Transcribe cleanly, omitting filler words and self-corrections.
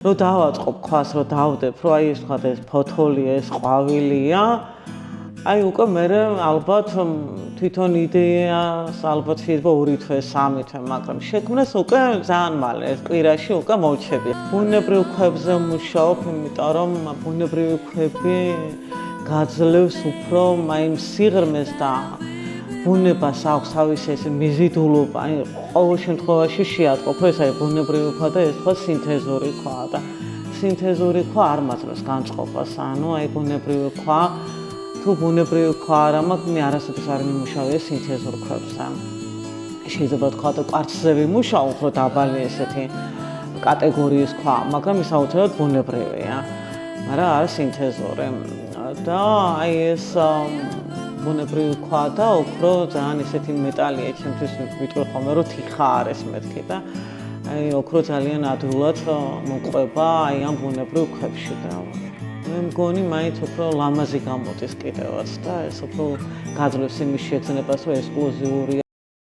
Რო დავაწყობ ქვას, რო დავდებ, რომ აი ეს თქვა ეს ფოთოლია, ეს ყვავილია, აი უკვე მე ალბათ თვითონ იდეას ალბათ შეიძლება 2 თვე, 3 თვე, მაგრამ შექმნას უკვე ძალიან მალე, ეს კვირაში უკვე მოვჩები. ბუნებრივ ქვებზე მუშაობ, იმიტომ რომ ბუნებრივი ქვები გაძლევს უფრო იმ სიღრმეს და ბუნებას აქვს თავისი ეს მიზიდულობა, აი ყოველ შემთხვევაში შეატყობ, რომ ეს არის ბუნებრივი ქვა და ეს თქვა სინთეზური ქვა და სინთეზური ქვა არ მაძლევს განწყობას, ანუ აი ბუნებრივი ქვა თუ ბუნებრივი ქვა არა მაქვს, მე არასოდეს არ მიმუშავე სინთეზურ ქვებზე. შეიძლება თქვა და კვარცზე ვიმუშაო, უფრო დაბალი ესეთი კატეგორიის ქვა, მაგრამ ის აუცილებლად ბუნებრივია, მაგრამ არა სინთეზური. და აი ეს ბუნებრივი ქვა და უფრო ძალიან ესეთი მეტალია, ჩემთვის ვიტყვი ხოლმე, რომ თიხა არის მეთქი და აი უფრო ძალიან ადვილად მოყვება აი ამ ბუნებრივ ქვებში და მე მგონი მაინც უფრო ლამაზი გამოდის კიდევაც და ეს უფრო გაძლევს იმის შეძნებას, რომ ექსკლუზიურია.